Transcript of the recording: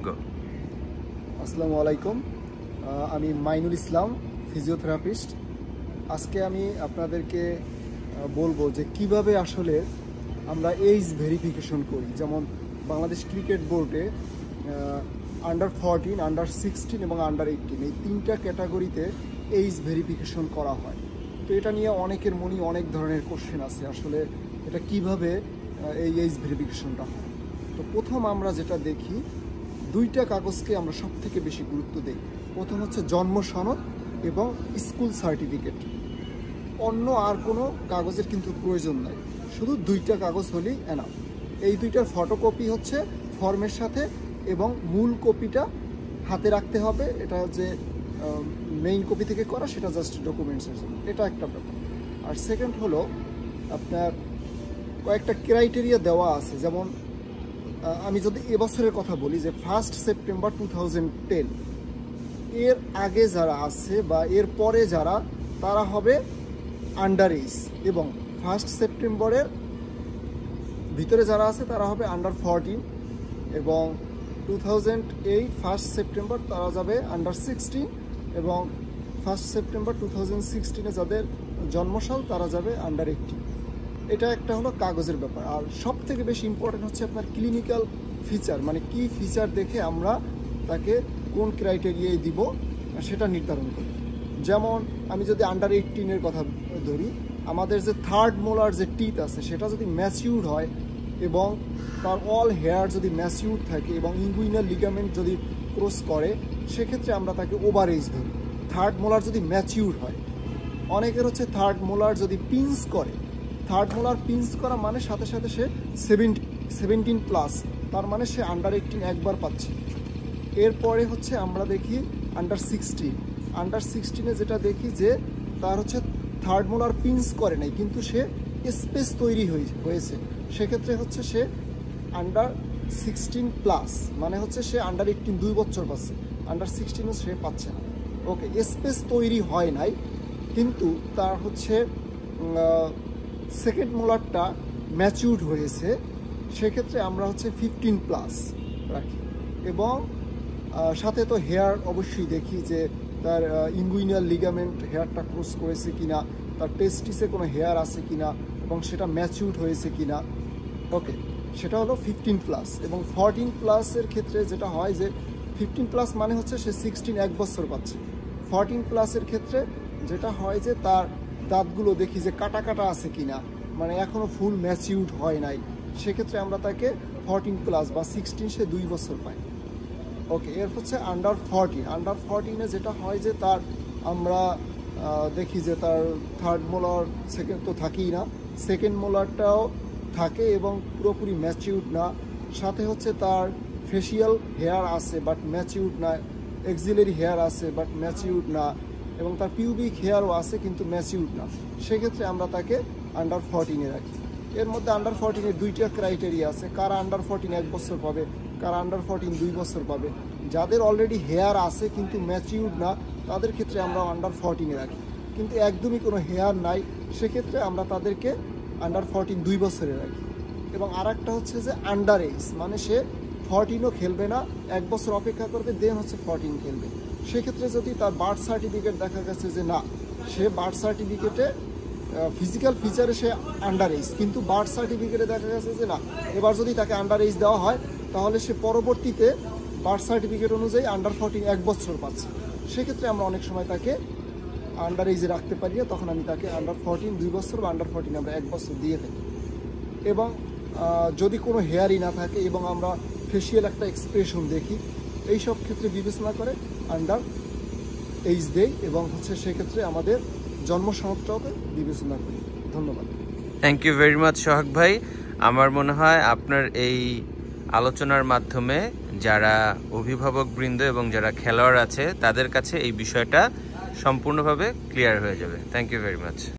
গো। আসসালামু আলাইকুম, আমি মাইনুল ইসলাম, ফিজিওথেরাপিস্ট। আজকে আমি আপনাদেরকে বলবো যে কিভাবে আসলে আমরা এইজ ভেরিফিকেশন করি। যেমন বাংলাদেশ ক্রিকেট বোর্ডে আন্ডার 14, আন্ডার 16 এবং আন্ডার 18 এই তিনটা ক্যাটাগরিতে এইজ ভেরিফিকেশন করা হয়। তো এটা নিয়ে অনেকের মনে অনেক ধরনের কোশ্চেন আছে, আসলে এটা কিভাবে এই এইজ ভেরিফিকেশনটা হয়। তো প্রথম আমরা যেটা দেখি, দুইটা কাগজকে আমরা সব থেকে বেশি গুরুত্ব দিই। প্রথম হচ্ছে জন্ম সনদ এবং স্কুল সার্টিফিকেট। অন্য আর কোনো কাগজের কিন্তু প্রয়োজন নাই, শুধু দুইটা কাগজ হলেই এনাফ। এই দুইটার ফটোকপি হচ্ছে ফর্মের সাথে এবং মূল কপিটা হাতে রাখতে হবে। এটা যে মেইন কপি থেকে করা সেটা জাস্ট ডকুমেন্টসের জন্য, এটা একটা ব্যাপার। আর সেকেন্ড হলো আপনার কয়েকটা ক্রাইটেরিয়া দেওয়া আছে। যেমন আমি যদি এবছরের কথা বলি যে 1 সেপ্টেম্বর 2010 এর আগে যারা আছে বা এর পরে যারা, তারা হবে আন্ডার এজ, এবং 1 সেপ্টেম্বরের ভিতরে যারা আছে তারা হবে আন্ডার 14, এবং 2008 1 সেপ্টেম্বর তারা যাবে আন্ডার 16, এবং 1 সেপ্টেম্বর 2016 যাদের জন্মসাল তারা যাবে আন্ডার 18। এটা একটা হলো কাগজের ব্যাপার। আর সব থেকে বেশি ইম্পর্টেন্ট হচ্ছে আপনার ক্লিনিক্যাল ফিচার, মানে কি ফিচার দেখে আমরা তাকে কোন ক্রাইটেরিয়ায় দিব সেটা নির্ধারণ করি। যেমন আমি যদি আন্ডার 18-এর কথা ধরি, আমাদের যে থার্ড মোলার যে টিথ আছে সেটা যদি ম্যাচিউর হয় এবং তার অল হেয়ার যদি ম্যাচিউর থাকে এবং ইঙ্গুইনাল লিগামেন্ট যদি ক্রস করে, সেক্ষেত্রে আমরা তাকে ওভার এজ ধরি। থার্ড মোলার যদি ম্যাচিউর হয়, অনেকের হচ্ছে থার্ড মোলার যদি পিঞ্চ করে, থার্ড মোলার পিঞ্চ করা মানে সাথে সাথে সে 17+, তার মানে সে আন্ডার 18 একবার পাচ্ছে। এরপরে হচ্ছে আমরা দেখি আন্ডার 16। আন্ডার 16-এ যেটা দেখি যে তার হচ্ছে থার্ড মোলার পিঞ্চ করে নাই কিন্তু সে স্পেস তৈরি হয়েছে, সেক্ষেত্রে হচ্ছে সে আন্ডার 16+, মানে হচ্ছে সে আন্ডার 18 2 বছর পাচ্ছে, আন্ডার 16ও সে পাচ্ছে না। ওকে, স্পেস তৈরি হয় নাই কিন্তু তার হচ্ছে সেকেন্ড মোলারটা ম্যাচিউরড হয়েছে, সেক্ষেত্রে আমরা হচ্ছে 15+ রাখি। এবং সাথে তো হেয়ার অবশ্যই দেখি যে তার ইঙ্গুইনাল লিগামেন্ট হেয়ারটা ক্রস করেছে কিনা, তার টেস্টিসে কোনো হেয়ার আছে কিনা, এবং সেটা ম্যাচিউরড হয়েছে কিনা। ওকে, সেটা হলো 15+। এবং 14+-এর ক্ষেত্রে যেটা হয় যে 15+ মানে হচ্ছে সে 16 1 বছর পাচ্ছে। 14+-এর ক্ষেত্রে যেটা হয় যে তার দাঁতগুলো দেখি যে কাটা কাটা আছে কিনা, মানে এখনও ফুল ম্যাচিউরড হয় নাই, সেক্ষেত্রে আমরা তাকে 14+ বা 16 সে 2 বছর পাই। ওকে, এর হচ্ছে আন্ডার 14। আন্ডার 14-এ যেটা হয় যে তার আমরা দেখি যে তার থার্ড মোলার সেকেন্ড তো থাকেই না, সেকেন্ড মোলারটাও থাকে এবং পুরোপুরি ম্যাচিউরড না, সাথে হচ্ছে তার ফেসিয়াল হেয়ার আছে বাট ম্যাচিউরড না, এক্সিলারি হেয়ার আছে বাট ম্যাচিউরড না, এবং তার পিউবিক হেয়ারও আছে কিন্তু ম্যাচিউরড না, সেক্ষেত্রে আমরা তাকে আন্ডার 14-এ রাখি। এর মধ্যে আন্ডার 14-এর দুইটা ক্রাইটেরিয়া আছে, কারা আন্ডার 14 1 বছর পাবে, কারা আন্ডার 14 2 বছর পাবে। যাদের অলরেডি হেয়ার আছে কিন্তু ম্যাচিউরড না, তাদের ক্ষেত্রে আমরা আন্ডার 14-এ রাখি। কিন্তু একদমই কোনো হেয়ার নাই, সেক্ষেত্রে আমরা তাদেরকে আন্ডার 14 2 বছরে রাখি। এবং আর একটা হচ্ছে যে আন্ডার এজ, মানে সে 14ও খেলবে না, 1 বছর অপেক্ষা করবে, দেন হচ্ছে 14 খেলবে। সেক্ষেত্রে যদি তার বার্থ সার্টিফিকেট দেখা গেছে যে না, সে বার্থ সার্টিফিকেটে ফিজিক্যাল ফিচারে সে আন্ডার এজ, কিন্তু বার্থ সার্টিফিকেটে দেখা গেছে যে না, এবার যদি তাকে আন্ডার এজ দেওয়া হয় তাহলে সে পরবর্তীতে বার্থ সার্টিফিকেট অনুযায়ী আন্ডার 14 1 বছর পাচ্ছে, সেক্ষেত্রে আমরা অনেক সময় তাকে আন্ডার এজে রাখতে পারি না, তখন আমি তাকে আন্ডার 14 2 বছর বা আন্ডার 14 আমরা 1 বছর দিয়ে থাকি। এবং যদি কোনো হেয়ারই না থাকে এবং আমরা ফেসিয়াল একটা এক্সপ্রেশন দেখি, এইসব ক্ষেত্রে বিবেচনা করে আন্ডার এইজ দেই, এবং হচ্ছে সেক্ষেত্রে আমাদের জন্ম সনদটাকে বিবেচনা করি। ধন্যবাদ। থ্যাংক ইউ ভেরি মাচ সোহাগ ভাই। আমার মনে হয় আপনার এই আলোচনার মাধ্যমে যারা অভিভাবকবৃন্দ এবং যারা খেলোয়াড় আছে তাদের কাছে এই বিষয়টা সম্পূর্ণভাবে ক্লিয়ার হয়ে যাবে। Thank you very much.